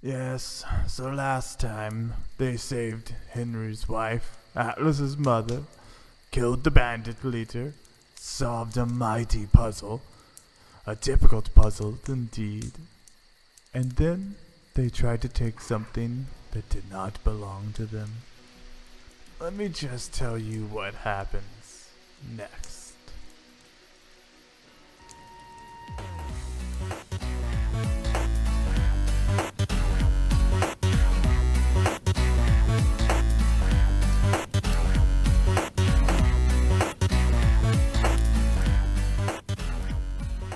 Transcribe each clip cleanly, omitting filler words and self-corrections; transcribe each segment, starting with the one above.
Yes, so last time they saved Henry's wife, Atlas's mother, killed the bandit leader, solved a mighty puzzle, a difficult puzzle indeed. And then they tried to take something that did not belong to them. Let me just tell you what happens next.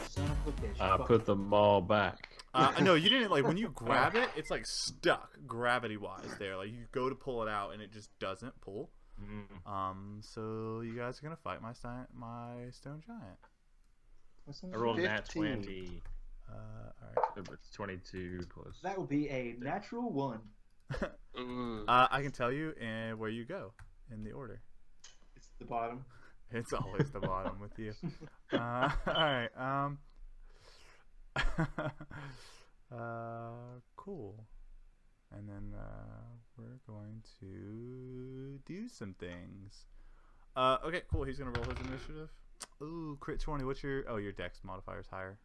Son of a bitch. I put them all back. No, you didn't. Like when you grab it, it's like stuck gravity-wise there. Like you go to pull it out and it just doesn't pull. So you guys are gonna fight my stone giant. I rolled a nat 15. 20. All right. So it's 22 plus. That would be a natural one. I can tell you where you go in the order. It's the bottom. It's always the bottom with you. All right. Cool. And then we're going to do some things. Okay, cool. He's gonna roll his initiative. Ooh, crit 20. What's your dex modifier's higher?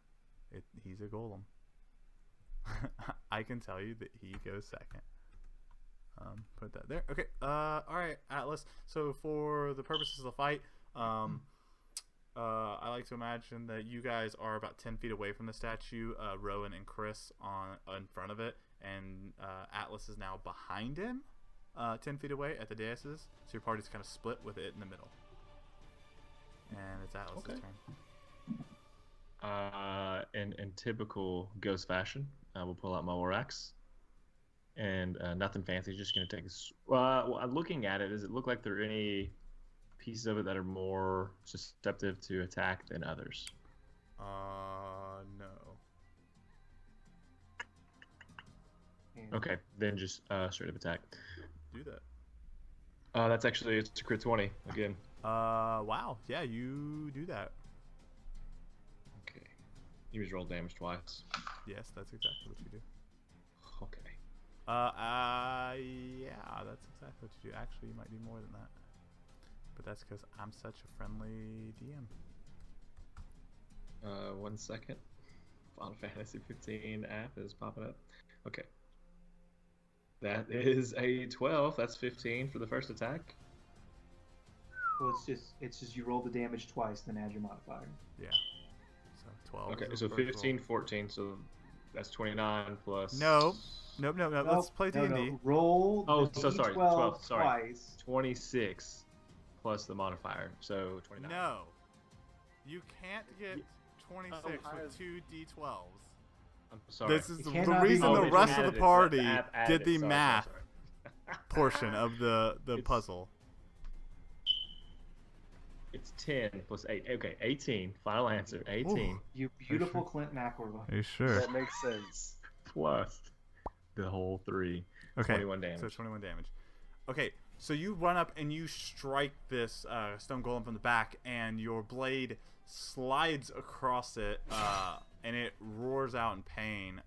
He's a golem. I can tell you that he goes second. Put that there. Okay. All right, Atlas. So for the purposes of the fight, I like to imagine that you guys are about 10 feet away from the statue. Rowan and Chris in front of it, and Atlas is now behind him, 10 feet away at the daises. So your party's kind of split with it in the middle. And it's Atlas's turn. In typical ghost fashion, I will pull out my war axe. And nothing fancy, just going to take looking at it, does it look like there are any pieces of it that are more susceptible to attack than others? No. Okay, then just straight up attack. Do that. It's a crit 20 again. Wow. Yeah, you do that. Okay. You just roll damage twice. Yes, that's exactly what you do. Okay. Yeah, that's exactly what you do. Actually, you might do more than that. But that's because I'm such a friendly DM. 1 second. Final Fantasy 15 app is popping up. Okay. That is a 12. That's 15 for the first attack. Well, it's just you roll the damage twice, then add your modifier. Yeah. So 12. Okay, is so the first 15, roll. 14, so that's 29 plus... Nope. Let's play D&D. No. Roll Oh, the so sorry. D12 12, sorry. twice. 26 plus the modifier, so 29. No. You can't get 26 with two D12s. I'm sorry. This is It the cannot be- reason Oh, the they rest of added the it. party The app added did it. the Sorry, math sorry. portion of the It's- puzzle. It's 10 plus 8. Okay, 18. Final answer. 18 You beautiful Clint McElroy. Are you sure? That makes sense. plus the whole 3. Okay. 21 damage. So 21 damage. Okay, so you run up and you strike this stone golem from the back, and your blade slides across it, and it roars out in pain.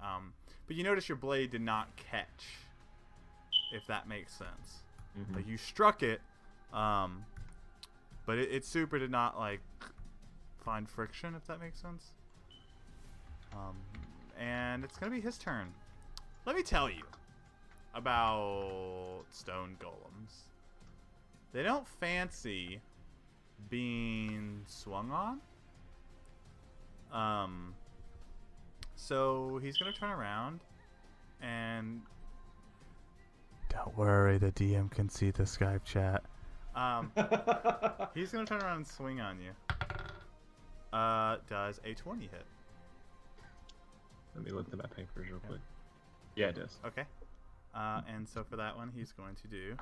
But you notice your blade did not catch, if that makes sense. Mhm. Like you struck it, but it super did not like find friction, if that makes sense. And it's gonna be his turn. Let me tell you about stone golems. They don't fancy being swung on. So he's gonna turn around and Don't worry, the DM can see the Skype chat. he's gonna turn around and swing on you. Does a 20 hit? Let me look at my papers real quick. Yeah, it does. Okay. And so for that one, he's going to do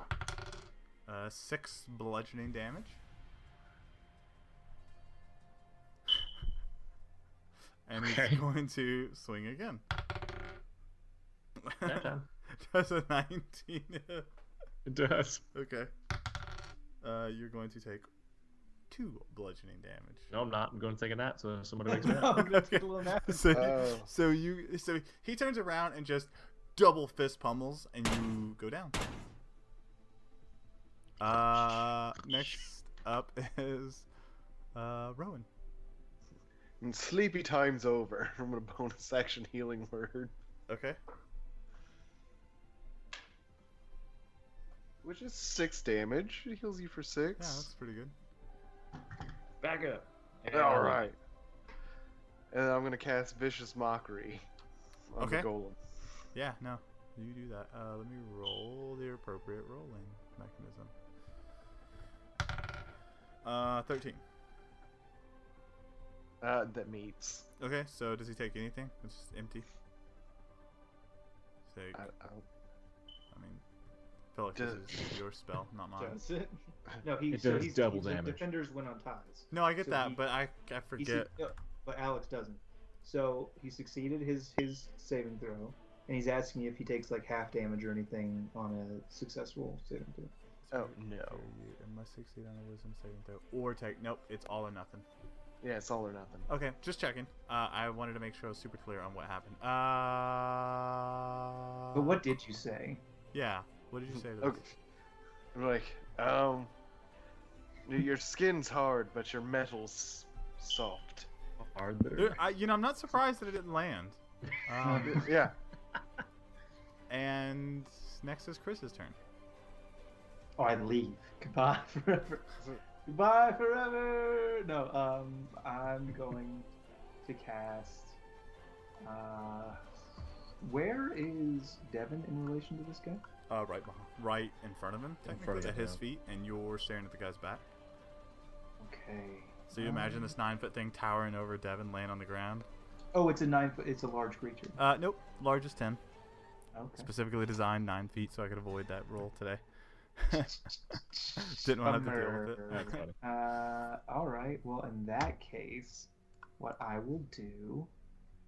6 bludgeoning damage. And he's Okay. going to swing again. That time. Does a 19 hit? It does. Okay. You're going to take 2 bludgeoning damage. No, I'm not. I'm going to take a nap, so somebody wakes me No, up. I'm gonna take a little nap. So, Oh. so he turns around and just double fist pummels, and you go down. Next up is Rowan. And sleepy time's over. I'm gonna bonus action healing word, Okay. which is 6 damage. It heals you for 6. Yeah, that's pretty good. Back up. All right. And I'm gonna cast Vicious Mockery on Okay. the golem. Yeah, no, you do that. Let me roll the appropriate rolling mechanism. 13. That meets. Okay, so does he take anything? It's just empty. Take. I I mean, I feel like this is your spell, not mine. Does it? No, he. It so does he's, double he's a damage. Defenders win on ties. No, I get So that, he- but I He forget. no, but Alex doesn't. So he succeeded his saving throw, and he's asking if he takes like half damage or anything on a successful saving throw. Oh, no. You must succeed on a wisdom saving throw, or take. Nope, it's all or nothing. Yeah, it's all or nothing. Okay, just checking. I wanted to make sure I was super clear on what happened. But what did you say? Yeah. What did you say to this? Okay. I'm like, your skin's hard, but your metal's soft. Hard Dude, there. I'm not surprised that it didn't land. Yeah. And next is Chris's turn. Oh, I'd leave. Goodbye forever. Goodbye forever. No, I'm going to cast. Where is Devin in relation to this guy? Right in front of him, In technically, front of at him, his yeah. feet, and you're staring at the guy's back. Okay. So you imagine this 9-foot thing towering over Devin, laying on the ground. Oh, it's a 9-foot. It's a large creature. Nope, largest 10. Okay. Specifically designed 9 feet, so I could avoid that roll today. Didn't want to have to deal with it. That's funny. All right. Well, in that case, what I will do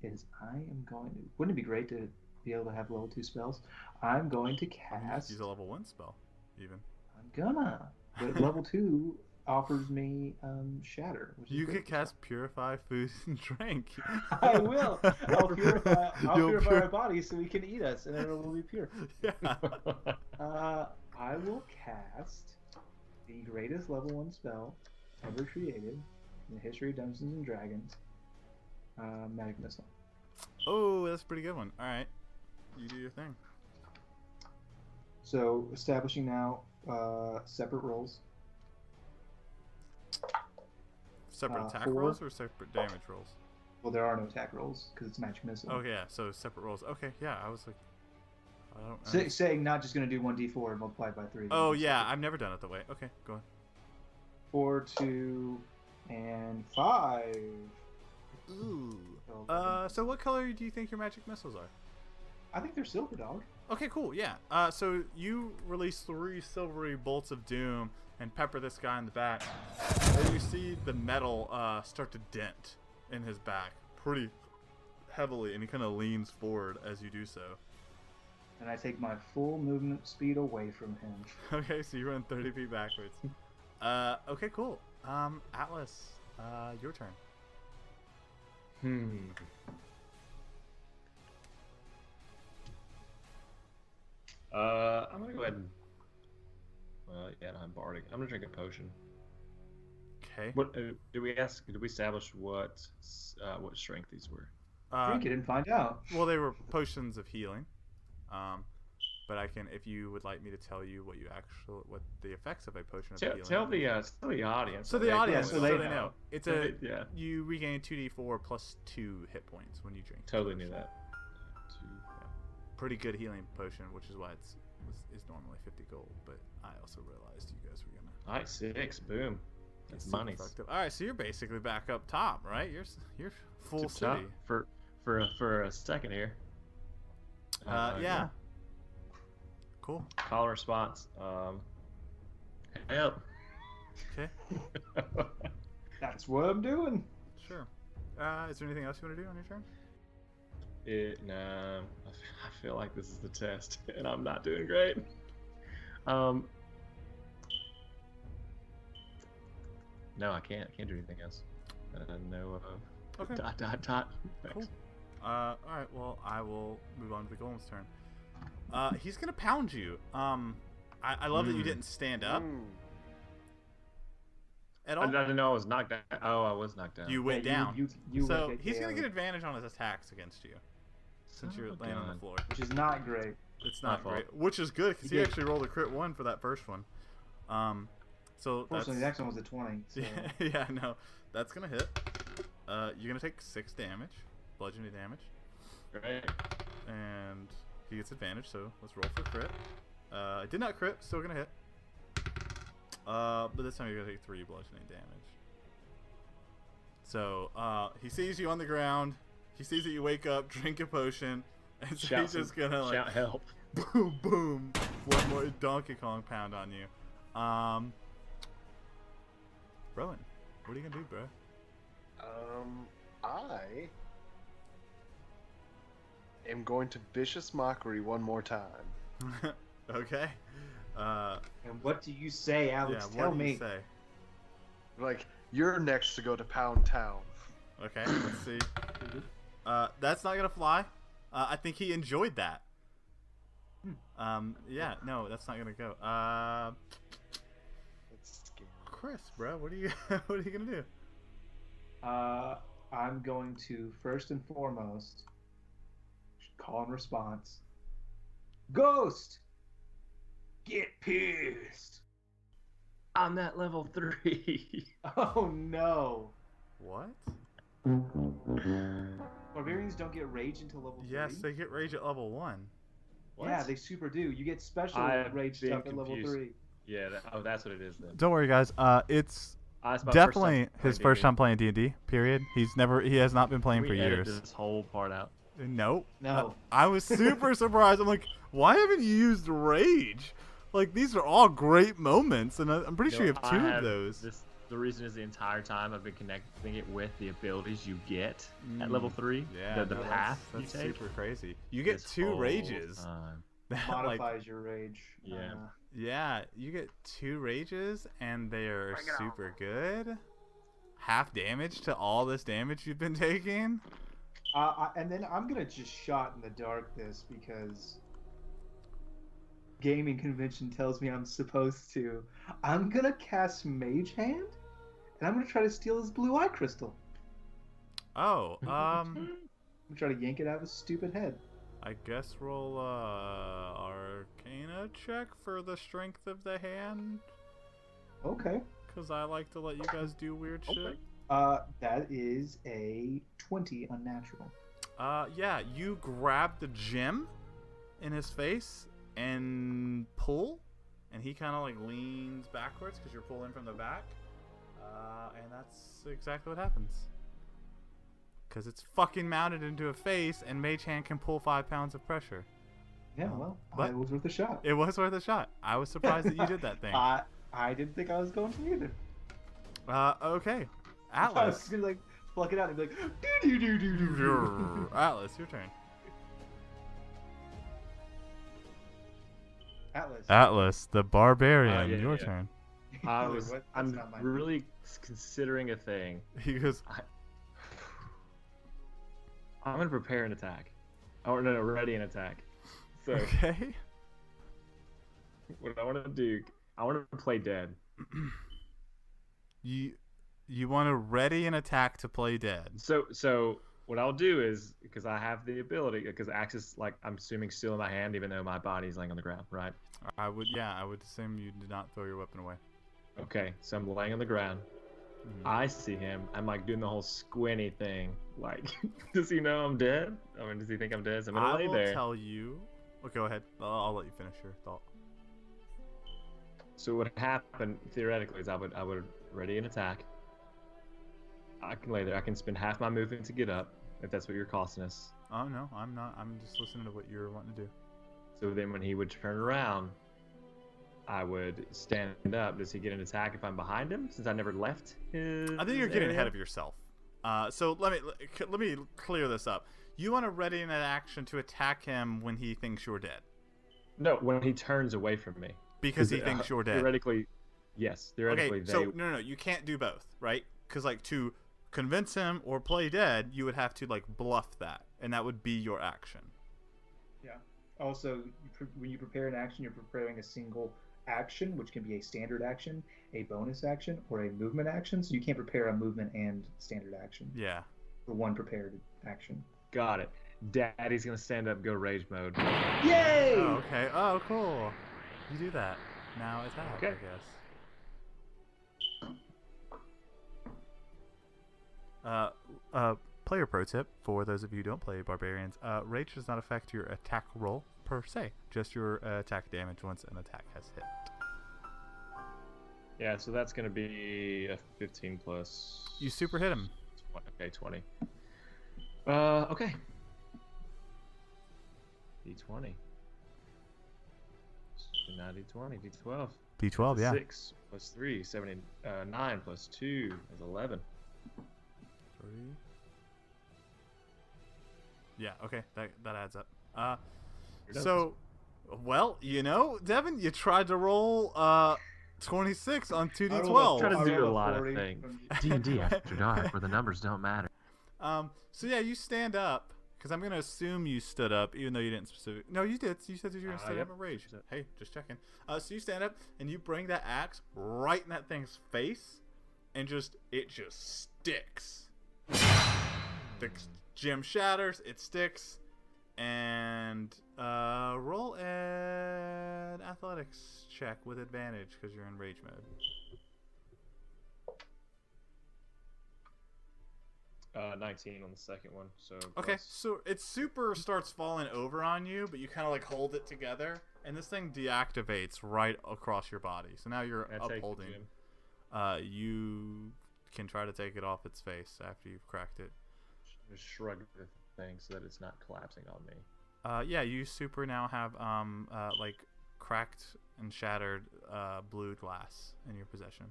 is I am going to. Wouldn't it be great to be able to have level 2 spells? I'm going to You can cast. use a level 1 spell, even. I'm gonna. But level 2 offers me Shatter. Which is You great could for cast Purify Food and Drink. I will. I'll purify. I'll You'll purify pur- our bodies so we can eat us, and then it will be pure. Yeah. I will cast the greatest level 1 spell ever created in the history of Dungeons and Dragons. Magic Missile. Oh, that's a pretty good one. All right, you do your thing. So establishing now separate rolls. Separate attack 4. rolls or separate damage rolls? Well, there are no attack rolls because it's Magic Missile. Oh yeah, so separate rolls. Okay, yeah, I was like, I don't. Saying not just going to do 1d4 and multiply it by 3. Oh yeah, I've never done it that way. Okay, go on. 4, 2, and 5. Ooh. Oh, So what color do you think your magic missiles are? I think they're silver, dog. Okay, cool. Yeah. So you release 3 silvery bolts of doom and pepper this guy in the back, and you see the metal start to dent in his back pretty heavily, and he kind of leans forward as you do so. And I take my full movement speed away from him. Okay, so you run 30 feet backwards. Okay, cool. Atlas, your turn. I'm gonna go ahead and. Well, yeah, I'm bardic. I'm gonna drink a potion. Okay. What did we ask? Did we establish what strength these were? Drink it and find out. Well, they were potions of healing. But I can, if you would like me to tell you what the effects of a potion of healing. Tell the audience. So the audience, so so they they know. It's a Yeah. you regain 2d4 plus 2 hit points when you drink. Totally knew that. Pretty good healing potion, which is why is normally 50 gold. But I also realized you guys were gonna. Nice 6. Boom. That's super money. fucked up. All right, so you're basically back up top, right? You're full Tip top city. for a second here. Yeah. Cool. Call and response. Help. Okay. That's what I'm doing. Sure. Is there anything else you want to do on your turn? Nah, I feel like this is the test, and I'm not doing great. No, I can't. I can't do anything else. No. Okay. Dot. Thanks. Cool. All right. Well, I will move on to the golem's turn. He's gonna pound you. I love that you didn't stand up at I all. didn't know I was knocked down. Oh, I was knocked down. You went Yeah, down. You So went he's gonna get KO'd, advantage on his attacks against you, since Son you're of a laying on the gun. floor. which is not great. It's My not fault. great, which is good because You he did. actually rolled a crit 1 for that first one. So Fortunately, the that's next one was a 20. So. yeah, no, that's gonna hit. You're gonna take 6 damage, bludgeoning damage, Great. and he gets advantage. So let's roll for crit. I did not crit, still gonna hit. But this time you're gonna take 3 bludgeoning damage. So he sees you on the ground. He sees that you wake up, drink a potion, and so he's just gonna like shout help. boom, boom, one more Donkey Kong pound on you. Rowan, what are you gonna do, bro? I am going to vicious mockery one more time. Okay. And what do you say, Alex? Yeah, Tell what do me. you say? Like, you're next to go to Pound Town. Okay, let's see. That's not gonna fly. I think he enjoyed that. Yeah, no, that's not gonna go. That's scary. Chris, bro, what are you what are you gonna do? I'm going to first and foremost call and response. Ghost, get pissed. I'm at level 3. Oh no! What? Barbarians don't get rage until level 3. Yes, they get rage at level 1. Yeah, they super do. You get special I've rage been stuff at level confused. 3. Yeah. That's what it is then. Don't worry, guys. It's It's my definitely his first first time time playing D&D. Period. He has not been playing Can for we edit years. this whole part out. Nope. No. I was super surprised. I'm like, why haven't you used rage? Like, these are all great moments, and I'm pretty sure you have I 2 have of those. The reason is the entire time I've been connecting it with the abilities you get at level 3. Yeah, The no, path that's you take. super crazy. You get this 2 whole rages. time. That, Modifies like, your rage. Yeah. yeah, you get 2 rages, and they are super good. Half damage to all this damage you've been taking. And then I'm gonna just shot in the dark this because gaming convention tells me I'm supposed to. I'm gonna cast Mage Hand, and I'm gonna try to steal his blue eye crystal. Oh, I'm gonna try to yank it out of his stupid head. I guess roll Arcana check for the strength of the hand, Okay. because I like to let you guys do weird shit. That is a 20 unnatural. Yeah, you grab the gem in his face and pull, and he kind of like leans backwards because you're pulling from the back, and that's exactly what happens. Because it's fucking mounted into a face, and Mage Hand can pull 5 pounds of pressure. Yeah, well, But- it was worth a shot. It was worth a shot. I was surprised that you did that thing. I didn't think I was going to either. Okay. I was Atlas. gonna like pluck it out and be like, doo doo doo doo doo. Atlas, your turn. Atlas, the barbarian, yeah, your yeah. turn. What? That's I'm not my really considering a thing. He goes, I'm gonna prepare an attack. Oh no, ready an attack. So okay. what I want to do, I want to play dead. You want to ready an attack to play dead. So what I'll do is, because I have the ability, because axe is like, I'm assuming still in my hand, even though my body's laying on the ground, right? I would assume you did not throw your weapon away. Okay, so I'm laying on the ground. I see him. I'm like doing the whole squinty thing. Like, does he know I'm dead? I mean, does he think I'm dead? So I'm gonna I lay will there. tell you. Oh, go ahead. I'll let you finish your thought. So what happened theoretically is I would ready an attack. I can lay there. I can spend half my movement to get up, if that's what you're costing us. Oh no, I'm not. I'm just listening to what you're wanting to do. So then when he would turn around, I would stand up. Does he get an attack if I'm behind him, since I never left his I think you're getting area? ahead of yourself. So let me clear this up. You want to ready an action to attack him when he thinks you're dead, No, when he turns away from me. because he thinks you're dead. Theoretically, yes. Theoretically, Okay, so no, you can't do both, right? Because like to convince him or play dead, you would have to like bluff that, and that would be your action. Yeah. Also, when you prepare an action, you're preparing a single action, which can be a standard action, a bonus action, or a movement action. So you can't prepare a movement and standard action Yeah. for one prepared action. Got it. Daddy's gonna stand up, go rage mode. Yay! Oh, okay. Oh, cool. You do that. Now attack, Okay. I guess. Player pro tip for those of you who don't play barbarians: rage does not affect your attack roll per se, just your attack damage once an attack has hit. Yeah, so that's gonna be a 15 plus. You super hit him. Okay, 20. Okay. D20. Not D20, D12. D12, yeah. 6 plus 3, 9 plus 2 is 11. 3. Yeah, okay, that adds up. You're done. So, well, Devin, you tried to roll 26 on 2d12. Try to I do rolled a lot of 40 things. from- D&D after dark, where the numbers don't matter. So yeah, you stand up, because I'm going to assume you stood up, even though you didn't specifically. No, you did. You said that you were going to stand Yep. up and rage. Hey, just checking. So you stand up, and you bring that axe right in that thing's face, and it just sticks. The gem shatters, it sticks, and roll an athletics check with advantage, because you're in rage mode. 19 on the second one. So Okay, plus- so it super starts falling over on you, but you kind of like hold it together, and this thing deactivates right across your body. So now you're I take the upholding. gem. You can try to take it off its face after you've cracked it. Just shrug the thing so that it's not collapsing on me. Yeah, you super now have like cracked and shattered blue glass in your possession.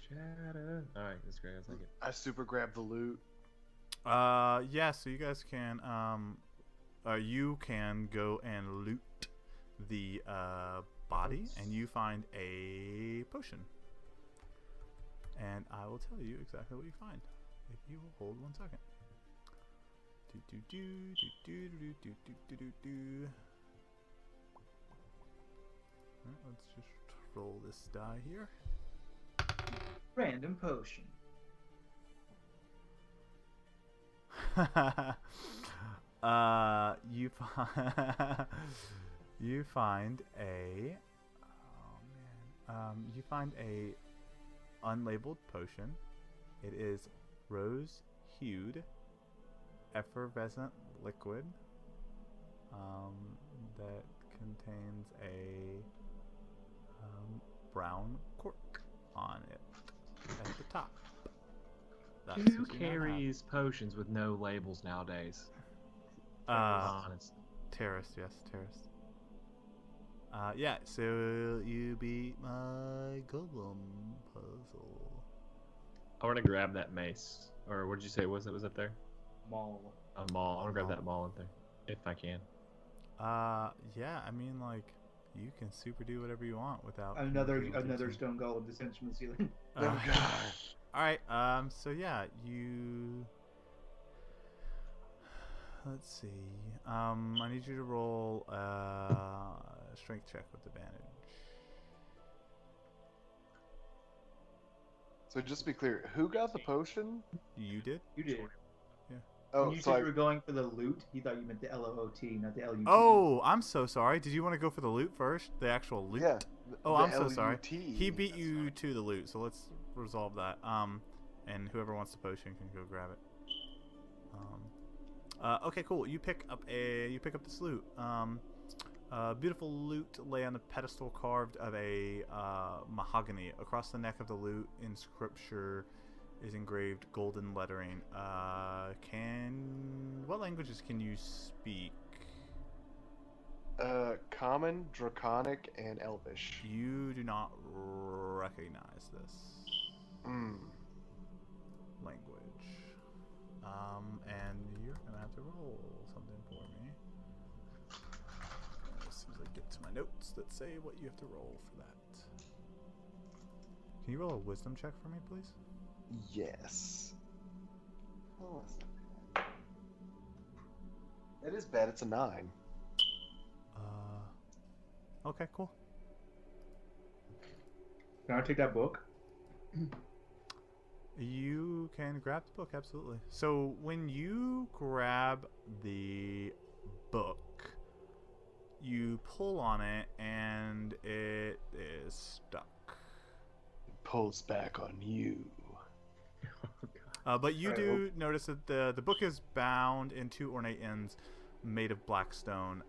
Shatter. All right, that's great. I'll take it. I super grab the loot. Yeah, so you guys can you can go and loot the body, and you find a potion. And I will tell you exactly what you find if you will hold 1 second. Alright, let's just roll this die here. Random potion. You find you find a you find a unlabeled potion. It is rose-hued effervescent liquid that contains a brown cork on it at the top. That's Who what you now have. carries potions with no labels nowadays? Honest. Terrace, yes, Terrace. Yeah, so you beat my golem puzzle. I want to grab that mace. Or what did you say? Was up there? Maul. A maul. I want to grab that maul up there, if I can. Yeah, I mean, like, you can super do whatever you want without Another being able to. stone golem descends from the ceiling. Oh gosh. Alright, so yeah, you... Let's see. I need you to roll a strength check with advantage. So just to be clear, who got the potion? You did? You did. Oh, When you so said I, you were going for the loot, he thought you meant the L-O-O-T, not the L-U-T. Oh, I'm so sorry. Did you want to go for the loot first? The actual loot? yeah. Oh, the I'm so sorry. LUT. He beat you to the loot, so let's resolve that. And whoever wants the potion can go grab it. Okay, cool. You pick up this loot. Beautiful loot lay on the pedestal carved of a mahogany. Across the neck of the loot, in scripture, is engraved golden lettering. What languages can you speak? Common, Draconic, and Elvish. You do not recognize this language. And you're gonna have to roll something for me. As soon as I get to my notes that say what you have to roll for that. Can you roll a wisdom check for me, please? Yes. Oh, that's not bad. That is bad. It's a 9. Okay, cool. Can I take that book? You can grab the book, absolutely. So when you grab the book, you pull on it and it is stuck. Pulls back on you. But you Alright, do notice that the book is bound in 2 ornate ends made of black stone.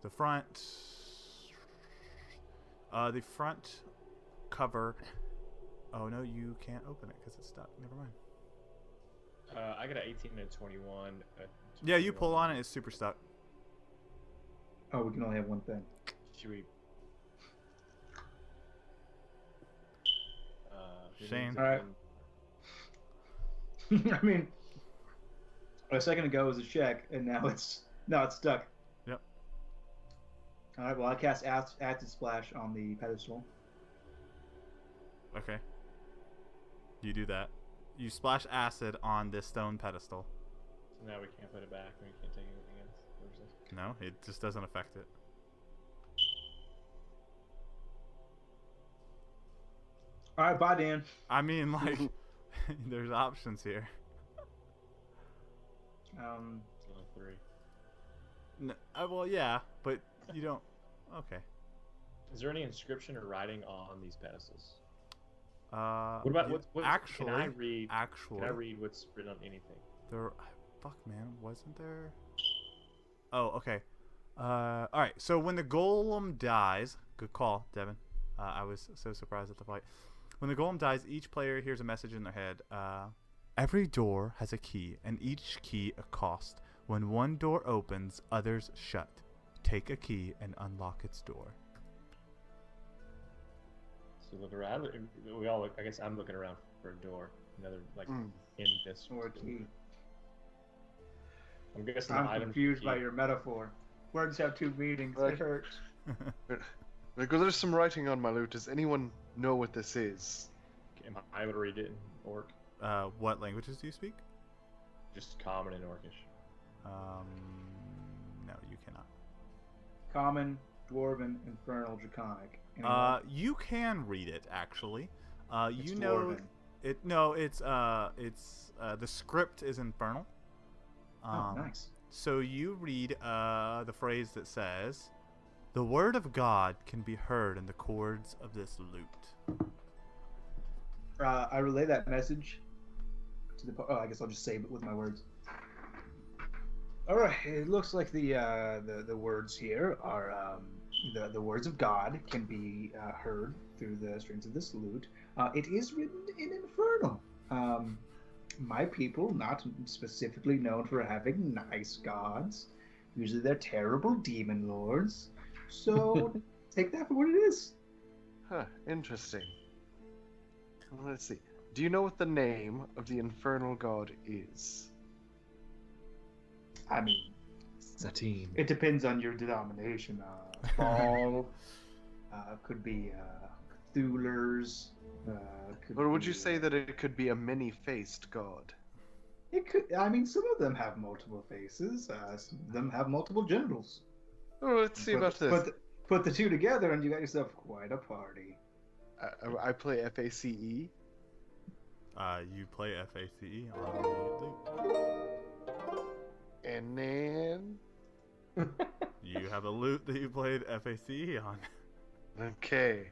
The front cover. Oh no, you can't open it because it's stuck. Never mind. I got an 18 and a 21. Yeah, you pull on it. It's super stuck. Oh, we can only have one thing. Should we? Shane. Alright. I mean, a second ago it was a check, and now it's stuck. Yep. All right. Well, I cast acid splash on the pedestal. Okay. You do that. You splash acid on this stone pedestal. So now we can't put it back. We can't take anything else. What was it? No, it just doesn't affect it. All right. Bye, Dan. I mean, like, there's options here. It's only 3. Well, yeah, but you don't. Okay. Is there any inscription or writing on these pedestals? What about what? Actually, Can I read? Actually, Can I read what's written on anything? there. Fuck, man, wasn't there? Oh, okay. All right. So when the golem dies, good call, Devin. I was so surprised at the fight. When the golem dies, each player hears a message in their head. Every door has a key, and each key a cost. When one door opens, others shut. Take a key and unlock its door. So look around. We all look. I guess I'm looking around for a door. Another like in this. Or a key. I'm guessing I'm the item confused key. by your metaphor. Words have 2 meanings. Right. It hurts. Like, well, there's some writing on my loot. Does anyone know what this is? Am I able to read it in Orc? What languages do you speak? Just common and Orcish. No, you cannot. Common, Dwarven, Infernal, Draconic. Anyone? You can read it actually. It's You know Dwarven. it. No, it's the script is infernal. Oh, nice. So you read the phrase that says, "The word of God can be heard in the chords of this lute." I relay that message to the. Oh, I guess I'll just say it with my words. All right. It looks like the words here are the words of God can be heard through the strings of this lute. It is written in Infernal. My people, not specifically known for having nice gods. Usually they're terrible demon lords. So take that for what it is. Huh, interesting. Let's see. Do you know what the name of the infernal god is? I mean, Satine. it depends on your denomination. Baal, could be Cthulhu's. Or would you say that it could be a many-faced god? It could. I mean, some of them have multiple faces. Some of them have multiple genitals. Oh, let's see about this. Put the 2 together, and you got yourself quite a party. I play FACE. You play FACE on the lute. And then... You have a lute that you played FACE on. Okay.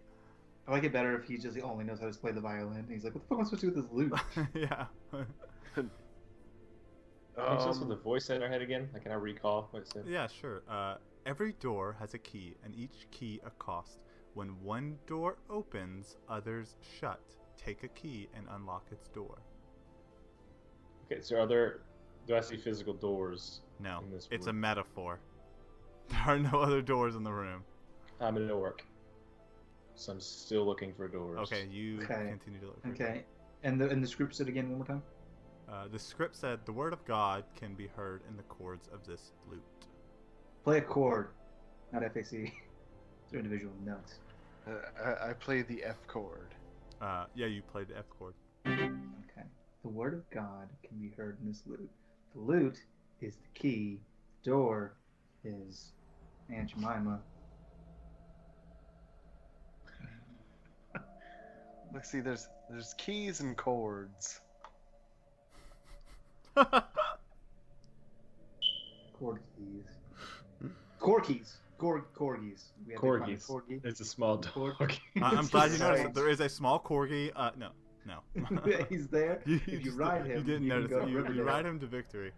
I like it better if he just only knows how to play the violin. He's like, what the fuck am I supposed to do with this lute? Yeah. Can you tell us what the voice said in our head again? Like, can I recall what it said? Yeah, sure. Every door has a key, and each key a cost. When one door opens, others shut. Take a key and unlock its door. Okay, so do I see physical doors? No, In this it's a room. metaphor. There are no other doors in the room. I'm in Orc. So I'm still looking for doors. Okay, you Okay. continue to look. for Okay. And the script said again one more time? The script said, "The word of God can be heard in the chords of this lute." Play a chord, not FAC. They're individual notes. I play the F chord. Yeah, you played the F chord. Okay. The word of God can be heard in this lute. The lute is the key. The door is Aunt Jemima. Look, see, there's keys and cords. Cord keys. Corgis. Corgis. We had to find a Corgis. corgi. It's a small dog. I'm glad you noticed that there is a small corgi. No. He's there. If you just- ride him, you didn't you can notice go it. to You Riverdale. ride him to victory.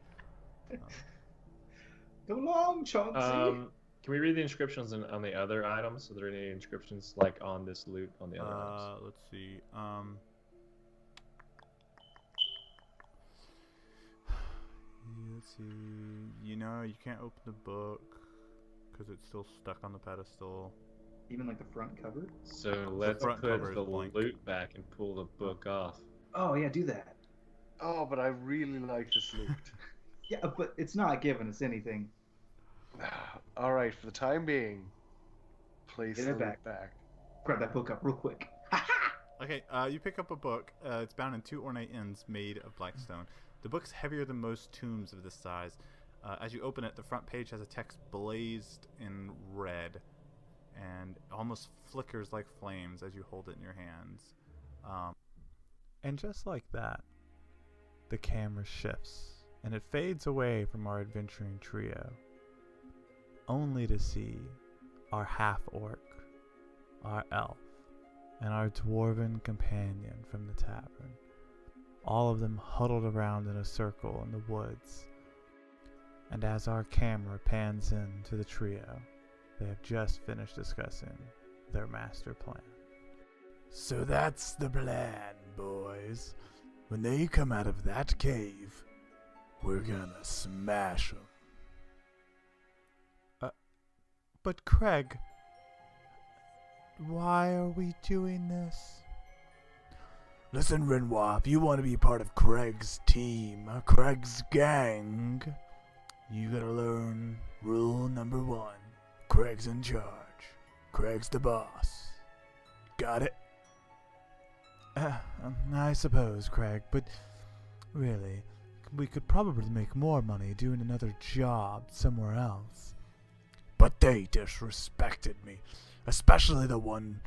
Go long, Chauncey. Can we read the inscriptions on the other items? Are there any inscriptions like on this loot on the other items? Let's see. Let's see. You know, you can't open the book because it's still stuck on the pedestal. Even like the front cover. So let's front put cover is the blank. loot back and pull the book off. Oh yeah, do that. Oh, but I really like this loot. Yeah, but it's not giving us anything. All right, for the time being, place Get the it loot back. Grab that book up real quick. Okay, you pick up a book. It's bound in 2 ornate ends made of black stone. The book's heavier than most tomes of this size. As you open it, the front page has a text blazed in red and almost flickers like flames as you hold it in your hands. And just like that, the camera shifts and it fades away from our adventuring trio, only to see our half-orc, our elf, and our dwarven companion from the tavern, all of them huddled around in a circle in the woods. And as our camera pans in to the trio, they have just finished discussing their master plan. So that's the plan, boys. When they come out of that cave, we're gonna smash them. But Craig, why are we doing this? Listen, Renoir, if you want to be part of Craig's team, Craig's gang, you gotta learn rule number 1. Craig's in charge. Craig's the boss. Got it? I suppose, Craig, but really, we could probably make more money doing another job somewhere else. But they disrespected me, especially the one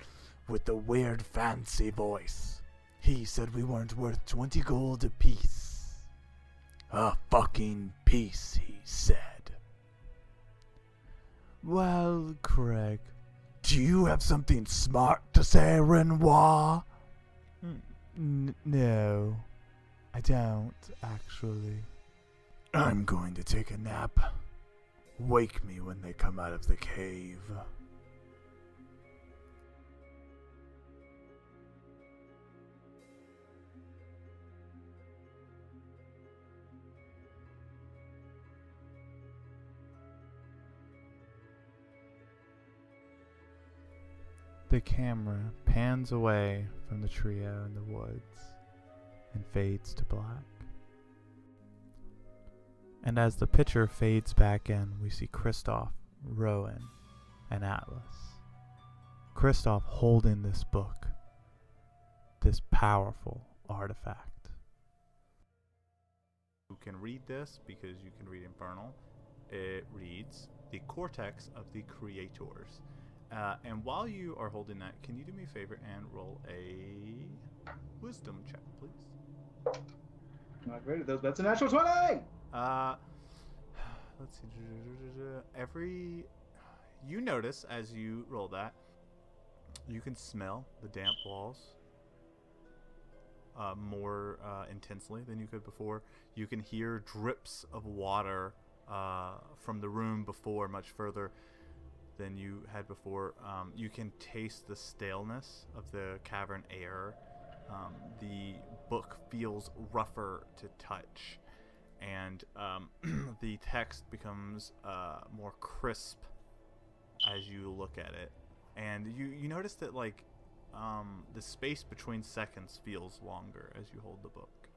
with the weird fancy voice. He said we weren't worth 20 gold apiece. A fucking piece, he said. Well, Craig, do you have something smart to say, Renoir? No, I don't, actually. I'm going to take a nap. Wake me when they come out of the cave. The camera pans away from the trio in the woods and fades to black. And as the picture fades back in, we see Kristoff, Rowan, and Atlas. Kristoff holding this book, this powerful artifact. You can read this because you can read Infernal. It reads, "The Cortex of the Creators." And while you are holding that, can you do me a favor and roll a wisdom check, please? Not great at those, but it's a natural 20! Let's see. You notice as you roll that, you can smell the damp walls more intensely than you could before. You can hear drips of water from the room before, much further than you had before. You can taste the staleness of the cavern air. The book feels rougher to touch, and the text becomes more crisp as you look at it. And you notice that the space between seconds feels longer as you hold the book.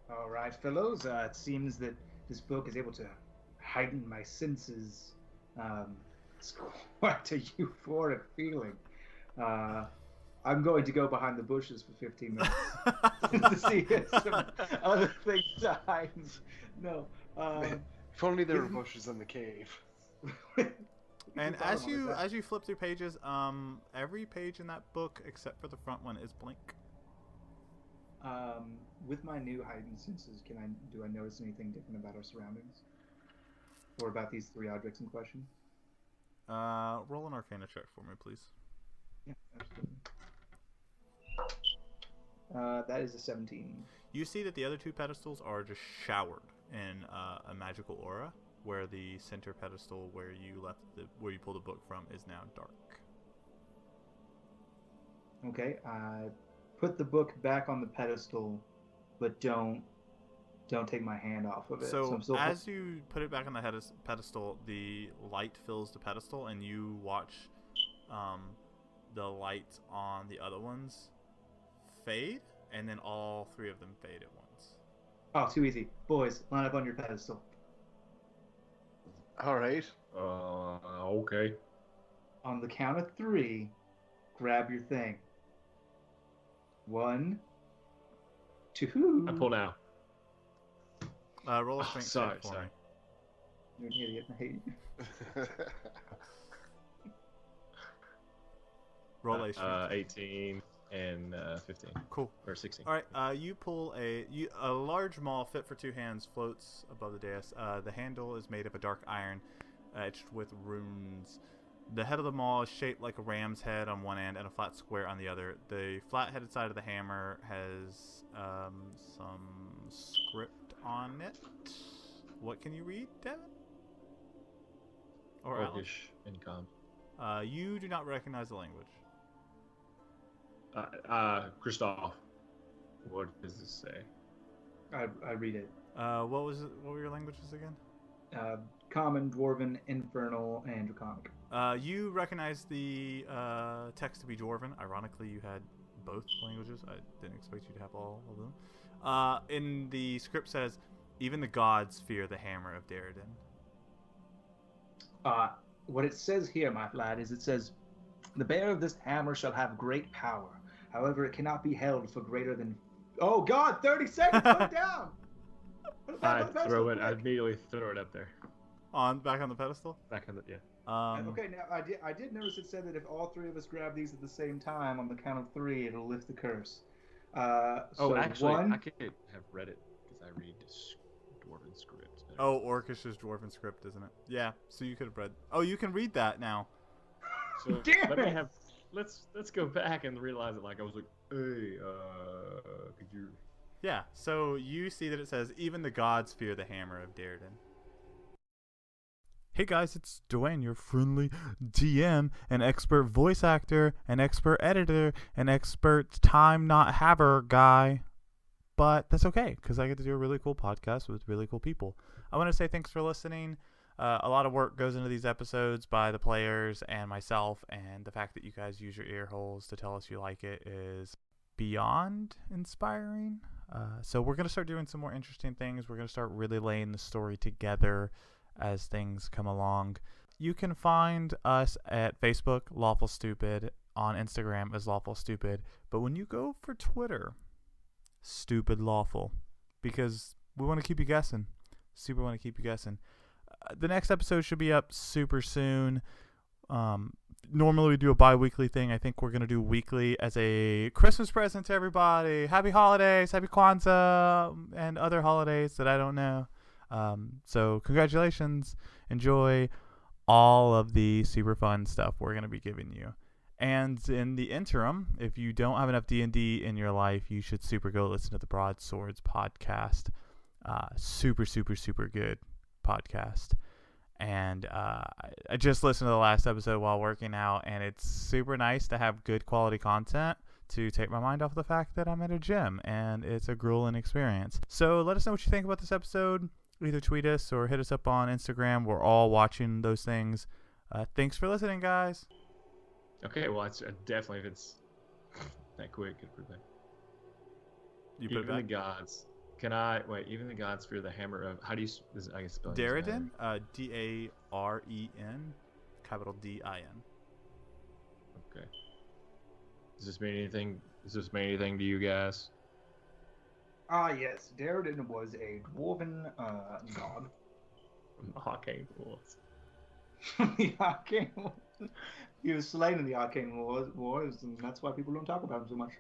All right, fellows. It seems that this book is able to heighten my senses. It's quite a euphoric feeling. I'm going to go behind the bushes for 15 minutes to see some other things to hide. No. If only there were bushes in the cave. And as you flip through pages, every page in that book except for the front one is blank. With my new heightened senses, do I notice anything different about our surroundings, or about these three objects in question? Roll an Arcana check for me, please. Yeah, absolutely. That is a 17. You see that the other two pedestals are just showered in a magical aura, where the center pedestal where you pulled the book from is now dark. Okay, I put the book back on the pedestal, but don't take my hand off of it. So I'm still as you put it back on the pedestal, the light fills the pedestal, and you watch the light on the other ones fade, and then all three of them fade at once. Oh, too easy. Boys, line up on your pedestal. All right. Okay. On the count of 3, grab your thing. 1, 2. I pull now. Roll a strength check for me. You're an idiot. I hate you. Roll a strength. 18 and 15. Cool. Or 16. All right. You pull a large maul fit for 2 hands floats above the dais. The handle is made of a dark iron, etched with runes. The head of the maul is shaped like a ram's head on one end and a flat square on the other. The flat-headed side of the hammer has some script on it. What can you read, Devin? Or Alan? Orcish income. You do not recognize the language. Christoph, what does this say? I read it. What were your languages again? Common, Dwarven, Infernal, and Draconic. You recognize the text to be Dwarven. Ironically, you had both languages. I didn't expect you to have all of them. In the script says, even the gods fear the hammer of Derridin. What it says here, my lad, is it says, the bearer of this hammer shall have great power. However, it cannot be held for greater than... Oh, God, 30 seconds! Put it down! Put it back on the pedestal, I quick. immediately throw it up there. Back on the pedestal? Back on the, yeah. Okay, now I did notice it said that if all 3 of us grab these at the same time on the count of 3, it'll lift the curse. Actually, 1... I could have read it because I read Dwarven script. Oh, Orcish is Dwarven script, isn't it? Yeah, so you could have read... Oh, you can read that now. So Damn let me it! have... Let's go back and realize it. Like I was like, hey, could you... Yeah, so you see that it says, even the gods fear the hammer of Derridin. Hey guys, it's Dwayne, your friendly DM, an expert voice actor, an expert editor, an expert time not haver guy. But that's okay, because I get to do a really cool podcast with really cool people. I want to say thanks for listening. A lot of work goes into these episodes by the players and myself, and the fact that you guys use your ear holes to tell us you like it is beyond inspiring. So we're going to start doing some more interesting things. We're going to start really laying the story together as things come along. You can find us at Facebook, Lawful Stupid, on Instagram as Lawful Stupid, but when you go for Twitter, Stupid Lawful, because we want to keep you guessing. Super want to keep you guessing. The next episode should be up super soon. Normally we do a bi-weekly thing. I think we're going to do weekly as a Christmas present to everybody. Happy holidays, happy Kwanzaa, and other holidays that I don't know. So congratulations. Enjoy all of the super fun stuff we're going to be giving you. And in the interim, if you don't have enough D&D in your life, you should super go listen to the Broadswords podcast. Super, super, super good podcast. And I just listened to the last episode while working out, and it's super nice to have good quality content to take my mind off the fact that I'm at a gym, and it's a grueling experience. So let us know what you think about this episode. Either tweet us or hit us up on Instagram. We're all watching those things. Thanks for listening, guys. Okay, well, it's definitely, if it's that quick, good for that. You put Even it the back. gods. Can I wait? Even the gods fear the hammer of. How do you? I guess spelling. Derridin, D-A-R-E-N, capital D-I-N. Okay. Does this mean anything? Does this mean anything to you guys? Yes, Derridin was a dwarven god. From the Arcane Wars. The Arcane Wars. He was slain in the Arcane Wars, and that's why people don't talk about him so much.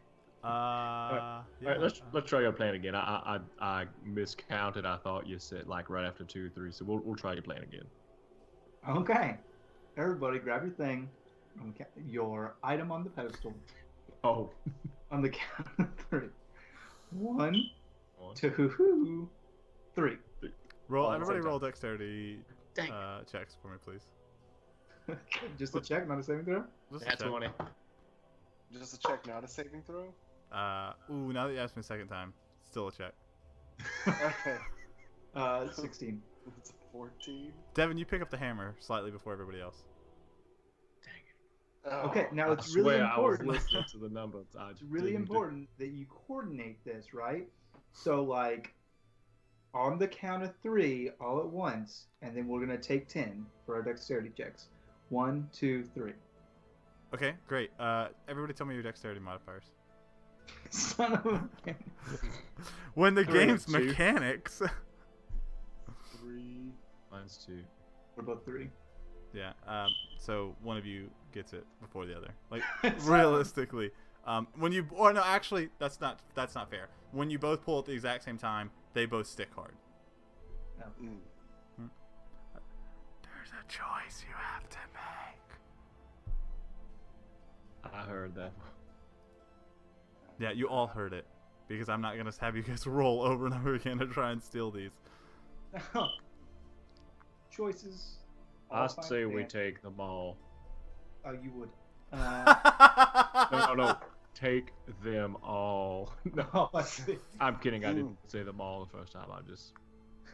All Yeah. right, let's try your plan again. I miscounted. I thought you said like right after 2 or 3, so we'll try your plan again. Okay. Everybody, grab your thing. Your item on the pedestal. Oh. On the count of 3. 1, 1, 2, 3. roll. Oh, at the Everybody same roll time. dexterity Dang. checks for me, please. Just a check, not a saving throw? Just a That's check. 20. Just a check, not a saving throw. Ooh, now that you asked me a second time, still a check. Okay. 16. It's a 14. Devin, you pick up the hammer slightly before everybody else. Oh, Okay, now I it's really swear I was important. listening to the number. It's really important that you coordinate this, right? So, like, on the count of 3, all at once, and then we're gonna take 10 for our dexterity checks. 1, 2, 3. Okay, great. Everybody tell me your dexterity modifiers. Son of a bitch. When the 3 game's and 2. mechanics. 3. Mine's 2. We're both 3. Yeah. So one of you gets it before the other. Like It's realistically, when you or no, actually that's not fair. When you both pull at the exact same time, they both stick hard. Mm. There's a choice you have to make. I heard that. Yeah, you all heard it, because I'm not gonna have you guys roll over and over again to try and steal these. Choices. I all fine say with we me. take them all. Oh, you would. No. Take them all. No, Oh, I see. I'm kidding. I didn't say them all the first time. I just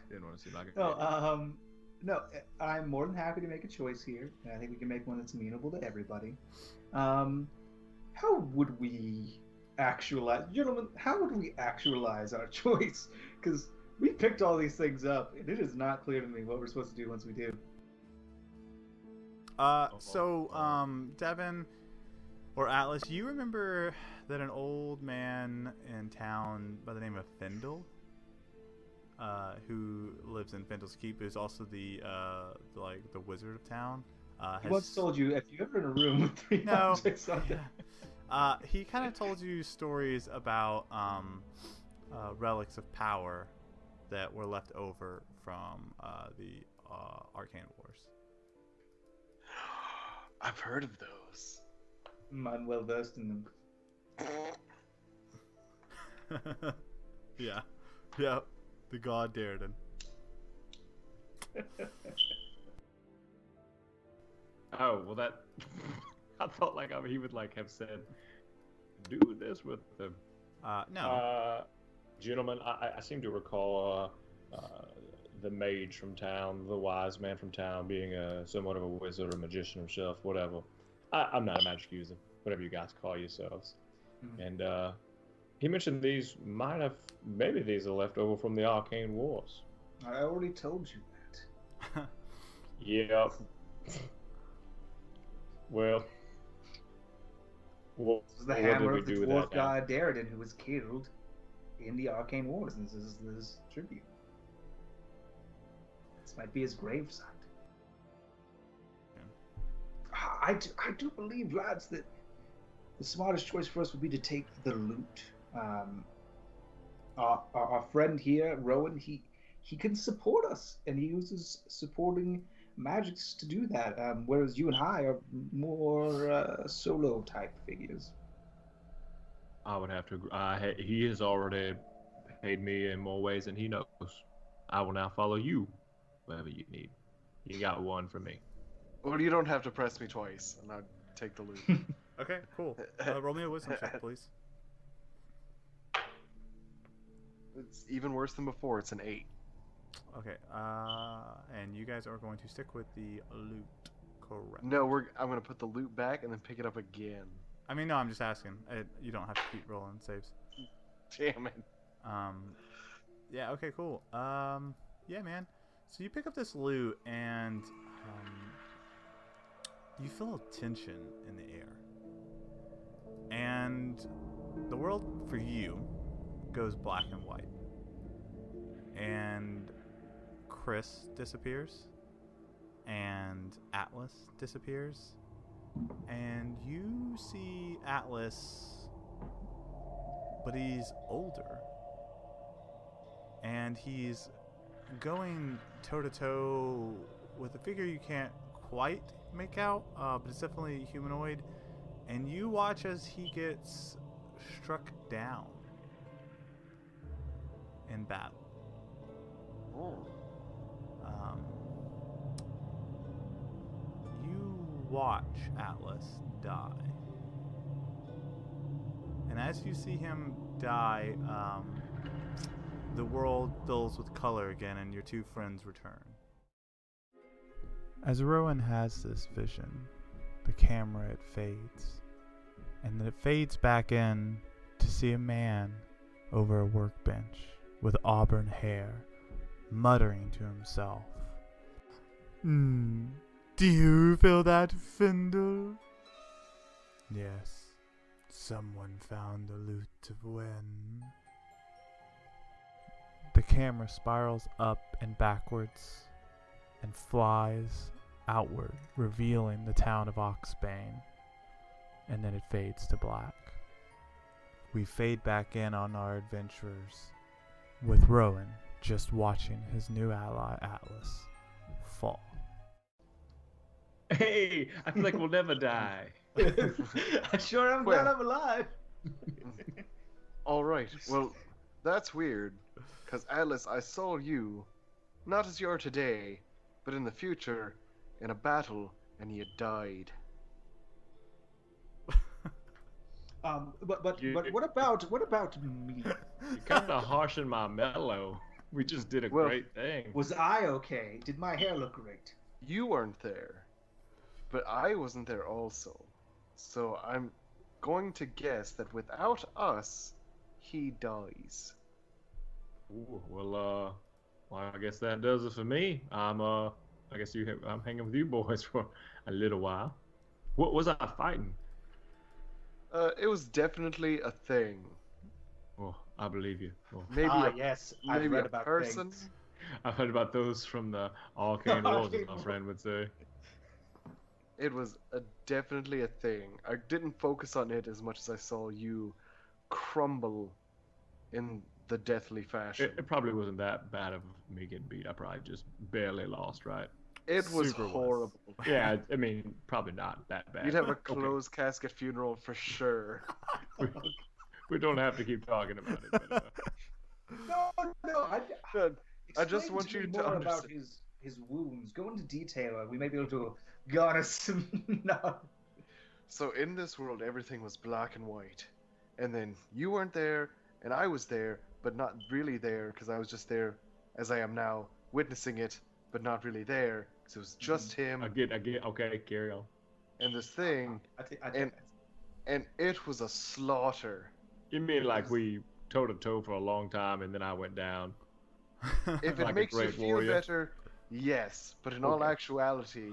didn't want to seem like a No, no, I'm more than happy to make a choice here, and I think we can make one that's amenable to everybody. How would we actualize, gentlemen? How would we actualize our choice? Because we picked all these things up, and it is not clear to me what we're supposed to do once we do. Devin or Atlas, you remember that an old man in town by the name of Fendel, who lives in Fendel's Keep, who's also the wizard of town. He once told you if you're ever in a room with 3 No. objects on deck. He kind of told you stories about relics of power that were left over from the Arcane Wars. I've heard of those. I'm well versed in them. Yeah, the god Darden. Oh, well that. I thought like he would like have said, do this with them. No. Gentlemen, I seem to recall the mage from town, the wise man from town, being somewhat of a wizard or magician himself, whatever. I'm not a magic user, whatever you guys call yourselves. Mhm. And he mentioned maybe these are left over from the Arcane Wars. I already told you that. Yep. Well, what This is the did hammer we of the do with dwarf that now? god Darden, who was killed in the Arcane Wars, and this is his tribute. This might be his gravesite. I do believe, lads, that the smartest choice for us would be to take the loot. Our friend here, Rowan, he can support us, and he uses supporting magics to do that, whereas you and I are more solo type figures. I would have to agree. He has already paid me in more ways than he knows. I will now follow you wherever you need. You got one for me. Well, you don't have to press me twice, and I'll take the loot. Okay, cool. Roll me a wisdom check, please. It's even worse than before. It's an 8. Okay, and you guys are going to stick with the loot, correct? No, I'm gonna put the loot back and then pick it up again. I mean, no, I'm just asking. You don't have to keep rolling saves. Damn it. Yeah, okay, cool. Yeah, man. So you pick up this loot, and you feel a tension in the air. And the world, for you, goes black and white. And Chris disappears, and Atlas disappears, and you see Atlas, but he's older, and he's going toe-to-toe with a figure you can't quite make out, but it's definitely humanoid, and you watch as he gets struck down in battle. Oh. You watch Atlas die, and as you see him die, the world fills with color again, and your two friends return. As Rowan has this vision, the camera, it fades, and then it fades back in to see a man over a workbench with auburn hair, muttering to himself. Do you feel that, Findle? Yes, someone found the loot of Wen. The camera spirals up and backwards and flies outward, revealing the town of Oxbane, and then it fades to black. We fade back in on our adventurers, with Rowan just watching his new ally Atlas fall. Hey, I feel like we'll never die. I sure am glad I'm alive. All right. Well, that's weird. Because Atlas, I saw you, not as you are today, but in the future, in a battle, and you died. But what about me? You're kind of harshing my mellow. We just did a great thing. Was I okay? Did my hair look great? You weren't there, but I wasn't there also. So I'm going to guess that without us, he dies. Ooh, well, I guess that does it for me. I'm hanging with you boys for a little while. What was I fighting? It was definitely a thing. Oh, I believe you. Oh. Maybe Yes, I've maybe read a about person. things. I've heard about those from the arcane worlds, as my friend would say. It was definitely a thing. I didn't focus on it as much as I saw you crumble in the deathly fashion. It probably wasn't that bad of me getting beat. I probably just barely lost, right? It was Super was. horrible. Yeah, I mean, probably not that bad. You'd have a but okay. closed casket funeral for sure. We don't have to keep talking about it. But, No. I just Explain want to you me to more about understand. his wounds. Go into detail. We may be able to garner some. No. So in this world, everything was black and white, and then you weren't there, and I was there, but not really there because I was just there, as I am now, witnessing it, but not really there because it was just him I get. Okay, carry on. and this thing, and it was a slaughter. You mean like we toe to toe for a long time, and then I went down? If Like it a makes you great feel warrior. better, yes, but in all Okay. actuality,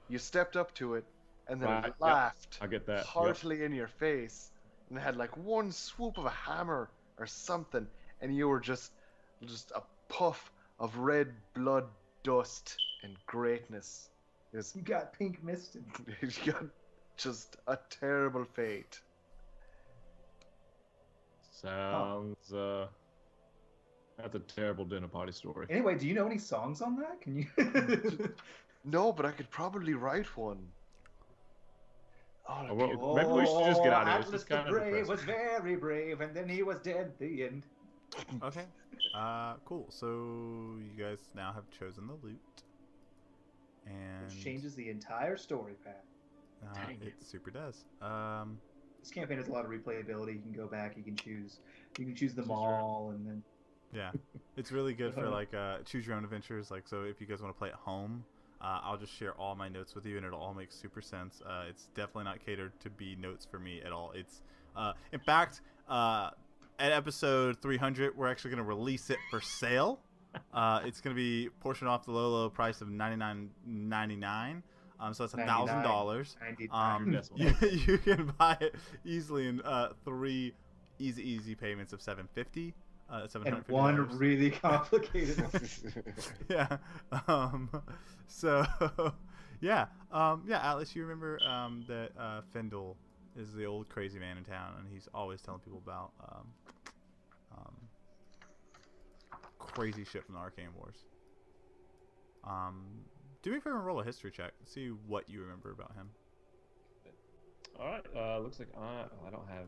you stepped up to it and then Right, yep, laughed I get that. Yep. heartily in your face, and had like one swoop of a hammer or something, and you were just a puff of red blood dust and greatness. You got pink mist. You got just a terrible fate. Sounds that's a terrible dinner party story. Anyway, do you know any songs on that? Can you? No, but I could probably write one. Oh, Well, maybe we should just get out of here. It's Atlas just the kind of Brave depressing. was very brave, and then he was dead at the end. Okay. Cool. So you guys now have chosen the loot, and Which changes the entire story path. Dang it super does. This campaign has a lot of replayability. You can go back. You can choose them Choose your all, and then Yeah, it's really good for like choose your own adventures. Like, so if you guys want to play at home, I'll just share all my notes with you, and it'll all make super sense. It's definitely not catered to be notes for me at all. It's in fact, at episode 300, we're actually going to release it for sale. It's going to be portioned off the low price of $99.99. So that's $1,000. You can buy it easily in 3 easy payments of $750. And $750. one really complicated one. Yeah. So, yeah. Yeah, Atlas, you remember that Findle is the old crazy man in town, and he's always telling people about crazy shit from the Arcane Wars. Do me a favor and roll a history check. See what you remember about him. All right. Looks like I don't have.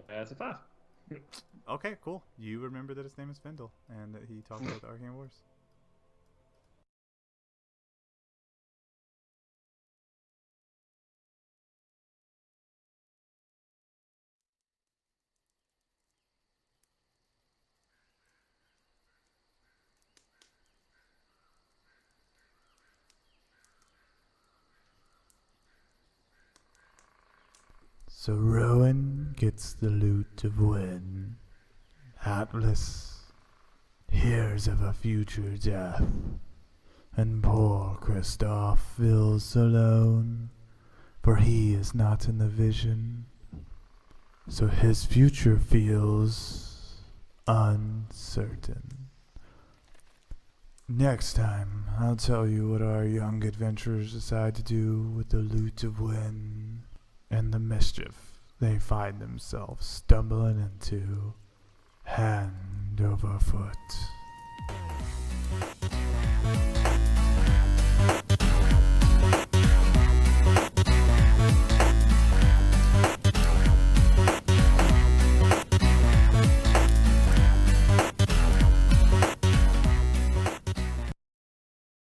That's a 5. Okay, cool. You remember that his name is Findle, and that he talks about the Arcane Wars. So Rowan gets the loot of Wynn. Atlas hears of a future death, and poor Kristoff feels alone, for he is not in the vision. So his future feels uncertain. Next time, I'll tell you what our young adventurers decide to do with the loot of Wynn and the mischief they find themselves stumbling into hand over foot.